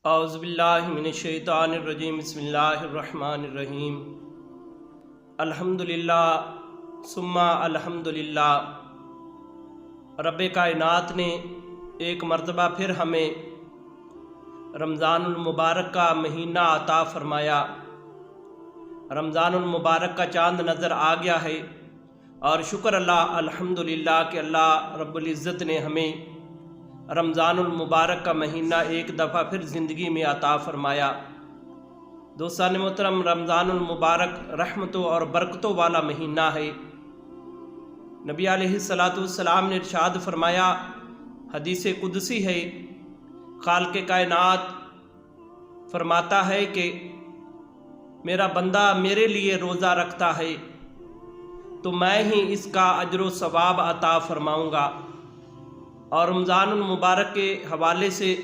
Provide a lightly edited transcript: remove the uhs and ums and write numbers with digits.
اعوذ باللہ من الشیطان الرجیم بسم اللہ الرحمن الرحیم الحمدللہ ثم الحمدللہ۔ رب کائنات نے ایک مرتبہ پھر ہمیں رمضان المبارک کا مہینہ عطا فرمایا۔ رمضان المبارک کا چاند نظر آ گیا ہے اور شکر اللہ الحمدللہ کہ اللہ رب العزت نے ہمیں رمضان المبارک کا مہینہ ایک دفعہ پھر زندگی میں عطا فرمایا۔ دوستان محترم، رمضان المبارک رحمتوں اور برکتوں والا مہینہ ہے۔ نبی علیہ السلام نے ارشاد فرمایا، حدیث قدسی ہے، خالق کائنات فرماتا ہے کہ میرا بندہ میرے لیے روزہ رکھتا ہے تو میں ہی اس کا اجر و ثواب عطا فرماؤں گا۔ اور رمضان المبارک کے حوالے سے